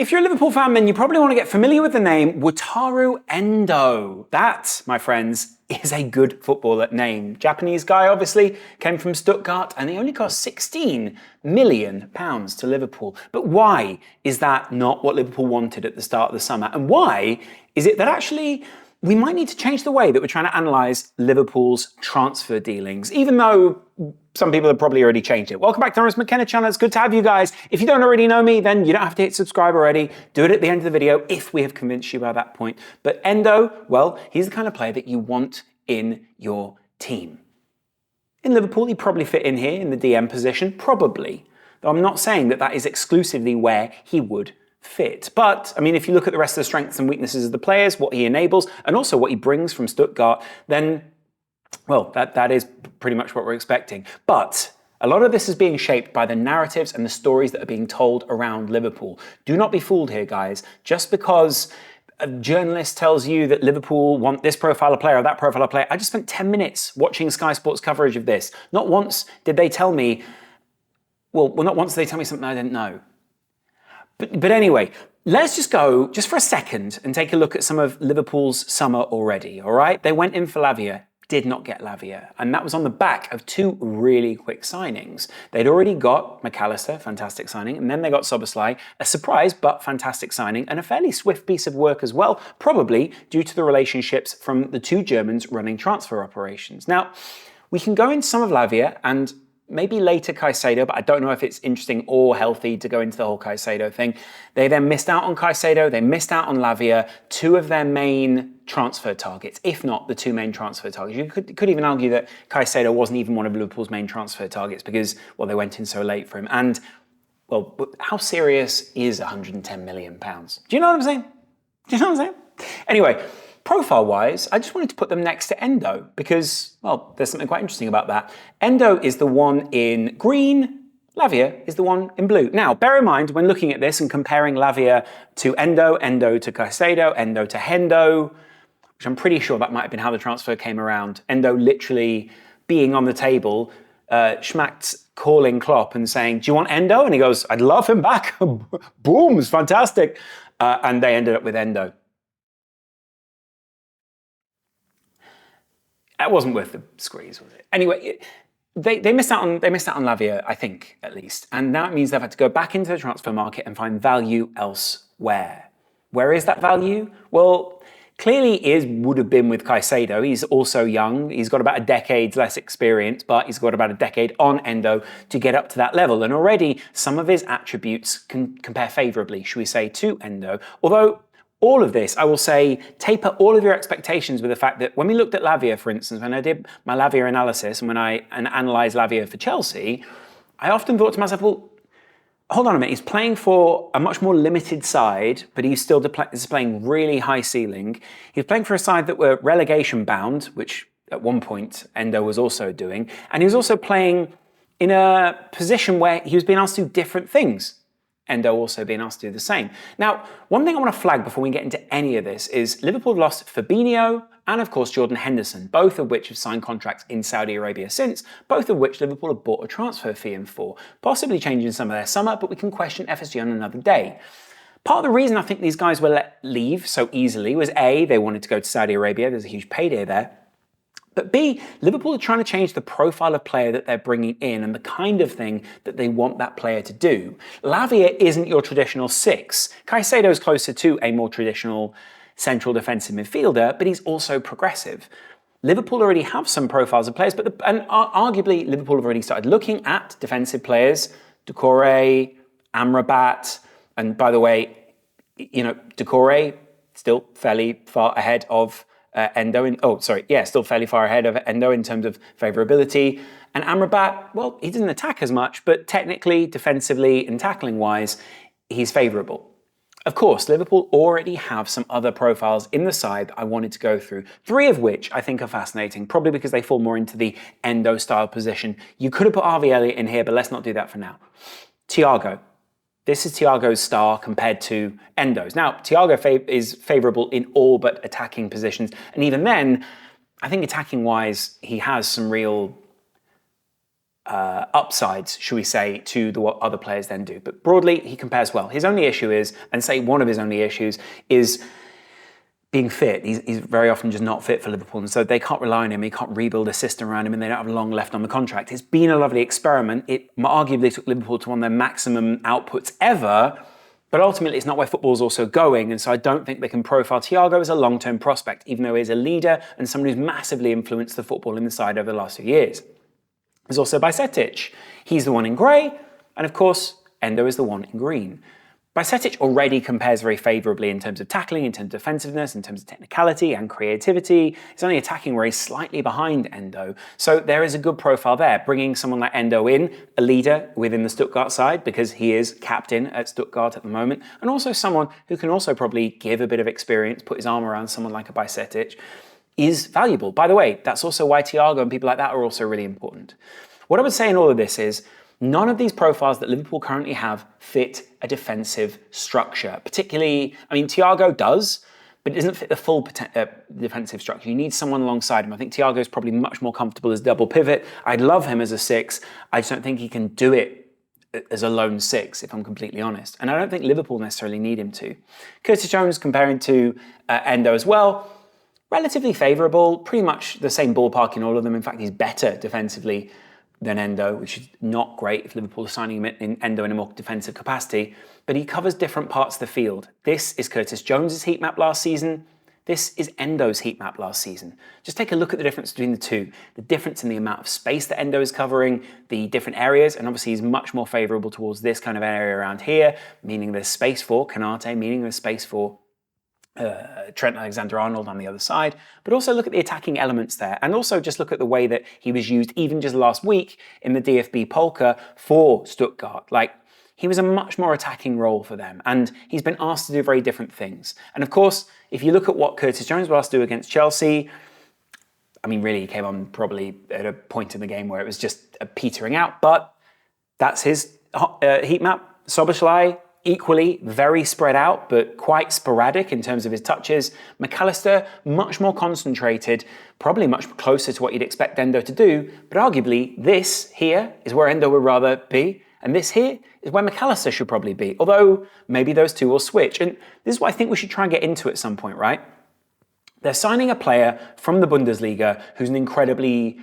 If you're a Liverpool fan, then you probably want to get familiar with the name Wataru Endo. That, my friends, is a good footballer name. Japanese guy, obviously, came from Stuttgart, and he only cost £16 million to Liverpool. But why is that not what Liverpool wanted at the start of the summer? And why is it that actually we might need to change the way that we're trying to analyse Liverpool's transfer dealings, even though some people have probably already changed it. Welcome back to the Lawrence McKenna channel. It's good to have you guys. If you don't already know me, then you don't have to hit subscribe already. Do it at the end of the video if we have convinced you by that point. But Endo, well, he's the kind of player that you want in your team. In Liverpool, he'd probably fit in here in the DM position, probably. Though I'm not saying that that is exclusively where he would fit. But, I mean, if you look at the rest of the strengths and weaknesses of the players, what he enables, and also what he brings from Stuttgart, then, well, that is pretty much what we're expecting. But a lot of this is being shaped by the narratives and the stories that are being told around Liverpool. Do not be fooled here, guys. Just because a journalist tells you that Liverpool want this profile of player or that profile of player, I just spent 10 minutes watching Sky Sports coverage of this. Not once did they tell me, well, not once did they tell me something I didn't know. But anyway, let's just go, just for a second, and take a look at some of Liverpool's summer already, all right? They went in for Lavia, did not get Lavia, and that was on the back of two really quick signings. They'd already got McAllister, fantastic signing, and then they got Szoboszlai, a surprise but fantastic signing, and a fairly swift piece of work as well, probably due to the relationships from the two Germans running transfer operations. Now, we can go into some of Lavia and maybe later Caicedo, but I don't know if it's interesting or healthy to go into the whole Caicedo thing. They then missed out on Caicedo, they missed out on Lavia, two of their main transfer targets, if not the two main transfer targets. You could even argue that Caicedo wasn't even one of Liverpool's main transfer targets because, well, they went in so late for him. And, well, how serious is £110 million? Do you know what I'm saying? Do you know what I'm saying? Anyway, profile-wise, I just wanted to put them next to Endo because, well, there's something quite interesting about that. Endo is the one in green, Lavia is the one in blue. Now, bear in mind, when looking at this and comparing Lavia to Endo, Endo to Caicedo, Endo to Hendo, which I'm pretty sure that might have been how the transfer came around, Endo literally being on the table, Schmack's calling Klopp and saying, do you want Endo? And he goes, I'd love him back. Boom, it's fantastic. And they ended up with Endo. That wasn't worth the squeeze, was it? Anyway, they missed out on Lavia, I think, at least. And now it means they've had to go back into the transfer market and find value elsewhere. Where is that value? Well, clearly would have been with Caicedo. He's also young. He's got about a decade's less experience, but he's got about a decade on Endo to get up to that level. And already some of his attributes can compare favourably, should we say, to Endo. Although all of this, I will say, taper all of your expectations with the fact that when we looked at Lavia, for instance, when I did my Lavia analysis and when I analysed Lavia for Chelsea, I often thought to myself, well, hold on a minute, he's playing for a much more limited side, but he's still displaying really high ceiling. He's playing for a side that were relegation bound, which at one point Endo was also doing, and he was also playing in a position where he was being asked to do different things. Endo also being asked to do the same. Now, one thing I want to flag before we get into any of this is Liverpool have lost Fabinho and, of course, Jordan Henderson, both of which have signed contracts in Saudi Arabia since, both of which Liverpool have bought a transfer fee in for, possibly changing some of their summer, but we can question FSG on another day. Part of the reason I think these guys were let leave so easily was A, they wanted to go to Saudi Arabia, there's a huge payday there, but B, Liverpool are trying to change the profile of player that they're bringing in and the kind of thing that they want that player to do. Lavia isn't your traditional six. Caicedo is closer to a more traditional central defensive midfielder, but he's also progressive. Liverpool already have some profiles of players, and arguably Liverpool have already started looking at defensive players, Doucouré, Amrabat, and by the way, you know, Doucouré still fairly far ahead of Endo still fairly far ahead of Endo in terms of favourability. And Amrabat, well, he doesn't attack as much, but technically, defensively, and tackling-wise, he's favourable. Of course, Liverpool already have some other profiles in the side that I wanted to go through, three of which I think are fascinating, probably because they fall more into the Endo-style position. You could have put Harvey Elliott in here, but let's not do that for now. Thiago. This is Thiago's star compared to Endo's. Now, Thiago is favourable in all but attacking positions. And even then, I think attacking-wise, he has some real upsides, should we say, to what other players then do. But broadly, he compares well. His only issue is, and say one of his only issues, is being fit. He's very often just not fit for Liverpool, and so they can't rely on him. He can't rebuild a system around him, and they don't have long left on the contract. It's been a lovely experiment. It arguably took Liverpool to one of their maximum outputs ever, but ultimately it's not where football's also going, and so I don't think they can profile Thiago as a long-term prospect, even though he's a leader and someone who's massively influenced the football in the side over the last few years. There's also Bajcetic. He's the one in grey, and of course, Endo is the one in green. Bajcetic already compares very favourably in terms of tackling, in terms of defensiveness, in terms of technicality and creativity. It's only attacking where he's slightly behind Endo. So there is a good profile there, bringing someone like Endo in, a leader within the Stuttgart side, because he is captain at Stuttgart at the moment, and also someone who can also probably give a bit of experience, put his arm around someone like a Bajcetic, is valuable. By the way, that's also why Thiago and people like that are also really important. What I would say in all of this is, none of these profiles that Liverpool currently have fit a defensive structure. Particularly, I mean, Thiago does, but it doesn't fit the full defensive structure. You need someone alongside him. I think Thiago is probably much more comfortable as double pivot. I'd love him as a 6. I just don't think he can do it as a lone 6, if I'm completely honest. And I don't think Liverpool necessarily need him to. Curtis Jones comparing to Endo as well, relatively favourable, pretty much the same ballpark in all of them. In fact, he's better defensively than Endo, which is not great if Liverpool are signing him in Endo in a more defensive capacity, but he covers different parts of the field. This is Curtis Jones's heat map last season. This is Endo's heat map last season. Just take a look at the difference between the two. The difference in the amount of space that Endo is covering, the different areas, and obviously he's much more favourable towards this kind of area around here, meaning there's space for Konate, meaning there's space for Trent Alexander-Arnold on the other side, but also look at the attacking elements there, and also just look at the way that he was used even just last week in the DFB Polka for Stuttgart. Like, he was a much more attacking role for them, and he's been asked to do very different things. And of course, if you look at what Curtis Jones was asked to do against Chelsea, I mean, really, he came on probably at a point in the game where it was just petering out, but that's his heat map. Szoboszlai, equally very spread out, but quite sporadic in terms of his touches. McAllister, much more concentrated, probably much closer to what you'd expect Endo to do, but arguably this here is where Endo would rather be, and this here is where McAllister should probably be, although maybe those two will switch. And this is what I think we should try and get into at some point, right? They're signing a player from the Bundesliga who's an incredibly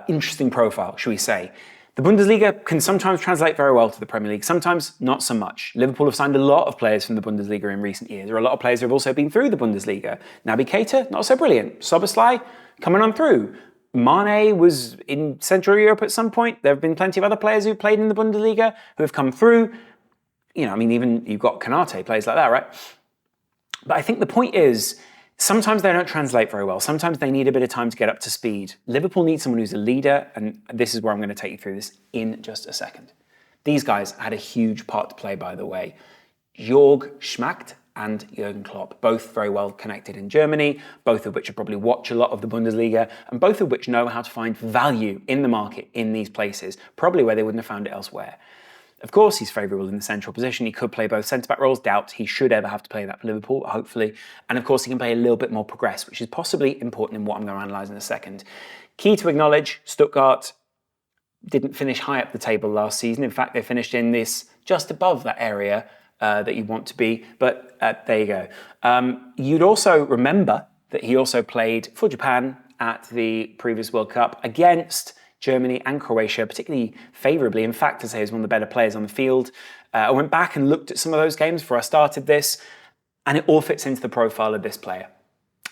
interesting profile, shall we say. The Bundesliga can sometimes translate very well to the Premier League, sometimes not so much. Liverpool have signed a lot of players from the Bundesliga in recent years. There are a lot of players who have also been through the Bundesliga. Naby Keita, not so brilliant. Szoboszlai, coming on through. Mane was in Central Europe at some point. There have been plenty of other players who played in the Bundesliga who have come through. You know, I mean, even you've got Konate, players like that, right? But I think the point is, sometimes they don't translate very well. Sometimes they need a bit of time to get up to speed. Liverpool needs someone who's a leader, and this is where I'm going to take you through this in just a second. These guys had a huge part to play, by the way. Jörg Schmacht and Jurgen Klopp, both very well connected in Germany, both of which have probably watched a lot of the Bundesliga, and both of which know how to find value in the market in these places, probably where they wouldn't have found it elsewhere. Of course, he's favourable in the central position. He could play both centre-back roles. Doubt he should ever have to play that for Liverpool, hopefully. And of course, he can play a little bit more progress, which is possibly important in what I'm going to analyse in a second. Key to acknowledge, Stuttgart didn't finish high up the table last season. In fact, they finished in this just above that area that you want to be. But there you go. You'd also remember that he also played for Japan at the previous World Cup against Germany and Croatia, particularly favourably. In fact, to say he's one of the better players on the field. I went back and looked at some of those games before I started this, and it all fits into the profile of this player.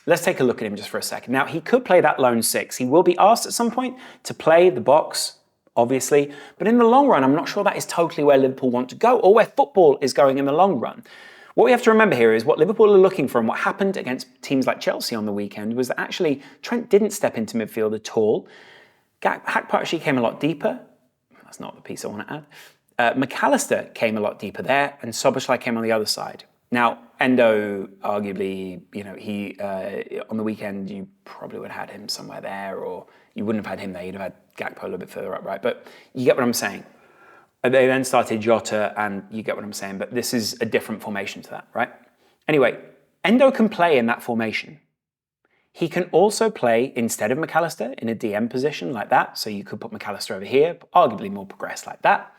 Let's take a look at him just for a second. Now, he could play that lone 6. He will be asked at some point to play the box, obviously, but in the long run, I'm not sure that is totally where Liverpool want to go, or where football is going in the long run. What we have to remember here is what Liverpool are looking for, and what happened against teams like Chelsea on the weekend was that actually Trent didn't step into midfield at all. Hackpart actually came a lot deeper. That's not the piece I want to add. McAllister came a lot deeper there, and Szoboszlai came on the other side. Now, Endo, arguably, you know, he on the weekend, you probably would have had him somewhere there, or you wouldn't have had him there. You'd have had Gakpo a little bit further up, right? But you get what I'm saying. They then started Jota, and you get what I'm saying. But this is a different formation to that, right? Anyway, Endo can play in that formation. He can also play instead of McAllister in a DM position like that. So you could put McAllister over here, arguably more progressed like that.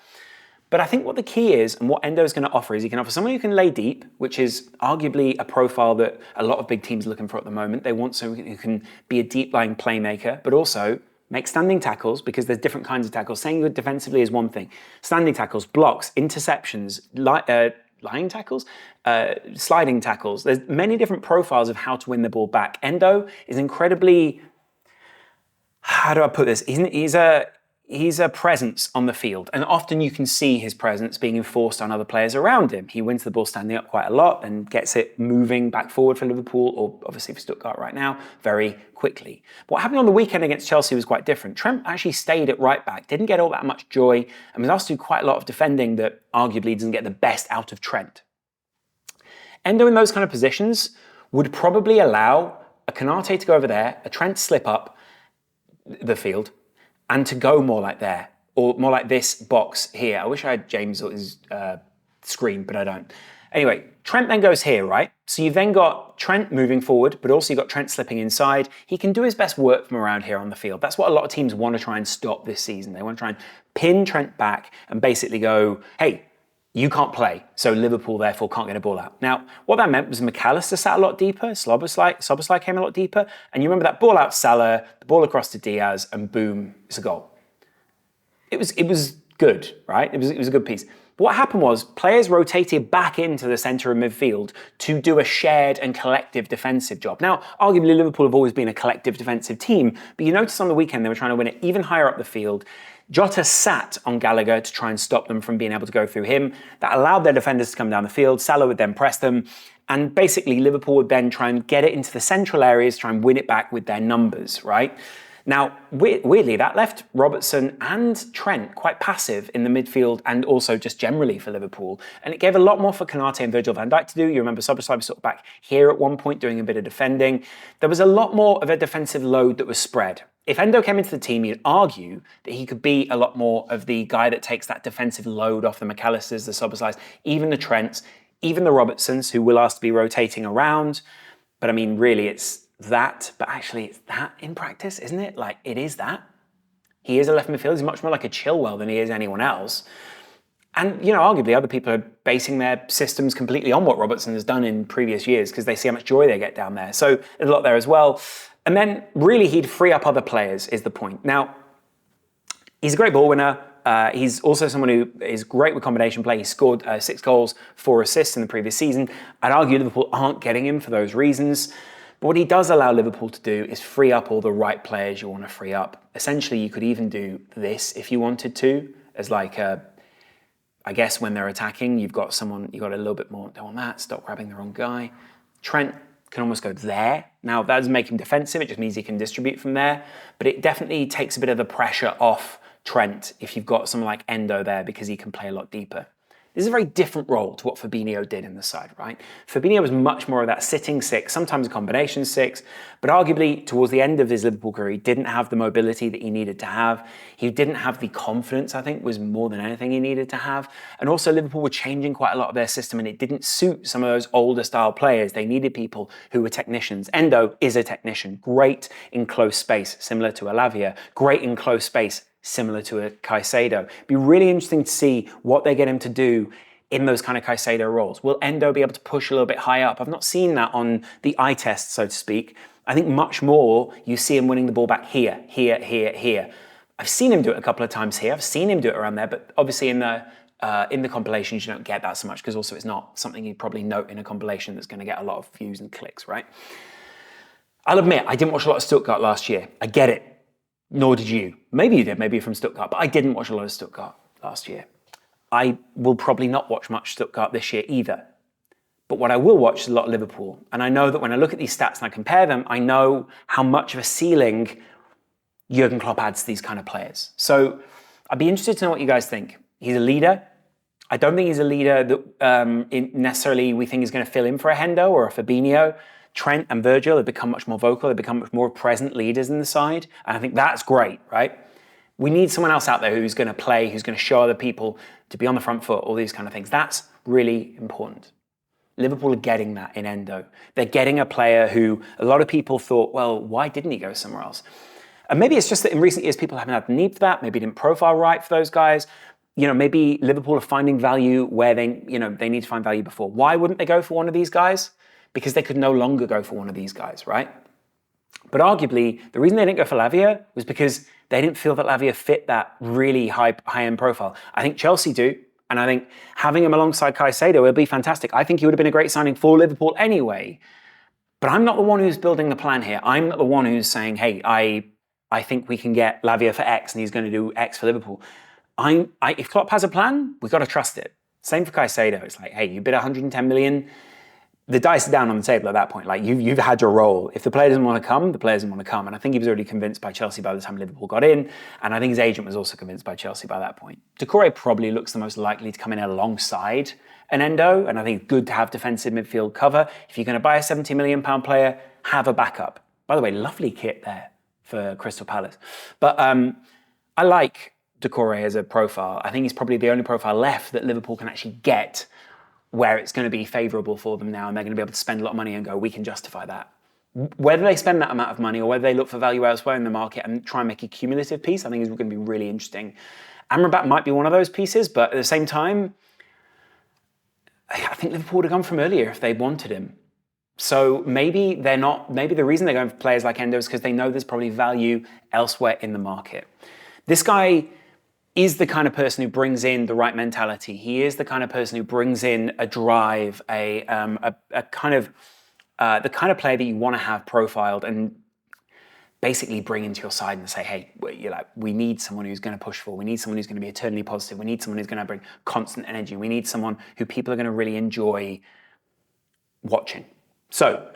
But I think what the key is, and what Endo is going to offer, is he can offer someone who can lay deep, which is arguably a profile that a lot of big teams are looking for at the moment. They want someone who can be a deep-lying playmaker, but also make standing tackles, because there's different kinds of tackles. Saying good defensively is one thing. Standing tackles, blocks, interceptions, lying tackles, sliding tackles. There's many different profiles of how to win the ball back. Endo is incredibly, how do I put this? He's a presence on the field, and often you can see his presence being enforced on other players around him. He wins the ball standing up quite a lot and gets it moving back forward for Liverpool, or obviously for Stuttgart right now, very quickly. What happened on the weekend against Chelsea was quite different. Trent actually stayed at right back, didn't get all that much joy, and was asked to do quite a lot of defending that arguably doesn't get the best out of Trent. Endo in those kind of positions would probably allow a Konate to go over there, a Trent slip up the field, and to go more like there, or more like this box here. I wish I had James's screen, but I don't. Anyway, Trent then goes here, right? So you've then got Trent moving forward, but also you've got Trent slipping inside. He can do his best work from around here on the field. That's what a lot of teams want to try and stop this season. They want to try and pin Trent back and basically go, hey, you can't play, so Liverpool therefore can't get a ball out. Now, what that meant was McAllister sat a lot deeper, Szoboszlai came a lot deeper, and you remember that ball out Salah, the ball across to Diaz, and boom, it's a goal. It was good, right? It was a good piece. But what happened was players rotated back into the centre of midfield to do a shared and collective defensive job. Now, arguably Liverpool have always been a collective defensive team, but you notice on the weekend they were trying to win it even higher up the field. Jota sat on Gallagher to try and stop them from being able to go through him. That allowed their defenders to come down the field. Salah would then press them. And basically, Liverpool would then try and get it into the central areas, try and win it back with their numbers, right? Now, weirdly, that left Robertson and Trent quite passive in the midfield and also just generally for Liverpool. And it gave a lot more for Konate and Virgil van Dijk to do. You remember Szoboszlai was sort of back here at one point doing a bit of defending. There was a lot more of a defensive load that was spread. If Endo came into the team, you'd argue that he could be a lot more of the guy that takes that defensive load off the McAllisters, the Szoboszlais, even the Trents, even the Robertsons, who will ask to be rotating around. But I mean, really, it's that, but actually it's that in practice, isn't it? Like, it is that. He is a left midfielder. He's much more like a Chilwell than he is anyone else. And, you know, arguably other people are basing their systems completely on what Robertson has done in previous years because they see how much joy they get down there. So there's a lot there as well. And then really he'd free up other players is the point. Now, he's a great ball winner. He's also someone who is great with combination play. He scored 6 goals, 4 assists in the previous season. I'd argue Liverpool aren't getting him for those reasons. But what he does allow Liverpool to do is free up all the right players you want to free up. Essentially, you could even do this if you wanted to, as like I guess when they're attacking, you've got a little bit more, don't want that, stop grabbing the wrong guy. Trent can almost go there. Now, that doesn't make him defensive, it just means he can distribute from there. But it definitely takes a bit of the pressure off Trent if you've got someone like Endo there because he can play a lot deeper. This is a very different role to what Fabinho did in the side, right? Fabinho was much more of that sitting 6, sometimes a combination 6, but arguably towards the end of his Liverpool career, he didn't have the mobility that he needed to have. He didn't have the confidence, I think, was more than anything he needed to have. And also Liverpool were changing quite a lot of their system and it didn't suit some of those older style players. They needed people who were technicians. Endo is a technician, great in close space, similar to Alavia, great in close space, similar to a Caicedo. It'd be really interesting to see what they get him to do in those kind of Caicedo roles. Will Endo be able to push a little bit high up? I've not seen that on the eye test, so to speak. I think much more you see him winning the ball back here. I've seen him do it a couple of times here. I've seen him do it around there, but obviously in the compilations you don't get that so much because also it's not something you'd probably note in a compilation that's going to get a lot of views and clicks, right? I'll admit, I didn't watch a lot of Stuttgart last year. I get it. Nor did you. Maybe you did, maybe you're from Stuttgart, but I didn't watch a lot of Stuttgart last year. I will probably not watch much Stuttgart this year either. But what I will watch is a lot of Liverpool. And I know that when I look at these stats and I compare them, I know how much of a ceiling Jurgen Klopp adds to these kind of players. So I'd be interested to know what you guys think. He's a leader. I don't think he's a leader that necessarily we think is going to fill in for a Hendo or a Fabinho. Trent and Virgil have become much more vocal. They've become much more present leaders in the side. And I think that's great, right? We need someone else out there who's going to play, who's going to show other people to be on the front foot, all these kind of things. That's really important. Liverpool are getting that in Endo. They're getting a player who a lot of people thought, well, why didn't he go somewhere else? And maybe it's just that in recent years, people haven't had the need for that. Maybe didn't profile right for those guys. Maybe Liverpool are finding value where they need to find value before. Why wouldn't they go for one of these guys? Because they could no longer go for one of these guys, right? But arguably, the reason they didn't go for Lavia was because they didn't feel that Lavia fit that really high-end profile. I think Chelsea do, and I think having him alongside Caicedo will be fantastic. I think he would have been a great signing for Liverpool anyway. But I'm not the one who's building the plan here. I'm not the one who's saying, hey, I think we can get Lavia for X and he's going to do X for Liverpool. If Klopp has a plan, we've got to trust it. Same for Caicedo. It's like, hey, you bid 110 million. The dice are down on the table at that point. Like you've had your role. If the player doesn't want to come, the player doesn't want to come. And I think he was already convinced by Chelsea by the time Liverpool got in. And I think his agent was also convinced by Chelsea by that point. Doucouré probably looks the most likely to come in alongside an Endo. And I think it's good to have defensive midfield cover. If you're going to buy a £70 million player, have a backup. By the way, lovely kit there for Crystal Palace. But I like Doucouré as a profile. I think he's probably the only profile left that Liverpool can actually get where it's going to be favourable for them now and they're going to be able to spend a lot of money and go, we can justify that. Whether they spend that amount of money or whether they look for value elsewhere in the market and try and make a cumulative piece, I think is going to be really interesting. Amrabat might be one of those pieces, but at the same time, I think Liverpool would have gone from earlier if they wanted him. So maybe the reason they're going for players like Endo is because they know there's probably value elsewhere in the market. This guy is the kind of person who brings in the right mentality. He is the kind of person who brings in a drive, the kind of player that you want to have profiled and basically bring into your side and say, hey, we need someone who's going to push for. We need someone who's going to be eternally positive. We need someone who's going to bring constant energy. We need someone who people are going to really enjoy watching. So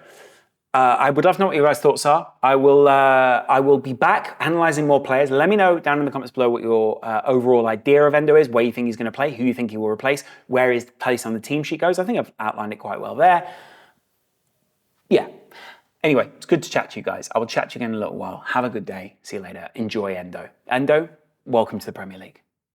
I would love to know what your guys' thoughts are. I will be back analysing more players. Let me know down in the comments below what your overall idea of Endo is, where you think he's going to play, who you think he will replace, where his place on the team sheet goes. I think I've outlined it quite well there. Yeah. Anyway, it's good to chat to you guys. I will chat to you again in a little while. Have a good day. See you later. Enjoy Endo. Endo, welcome to the Premier League.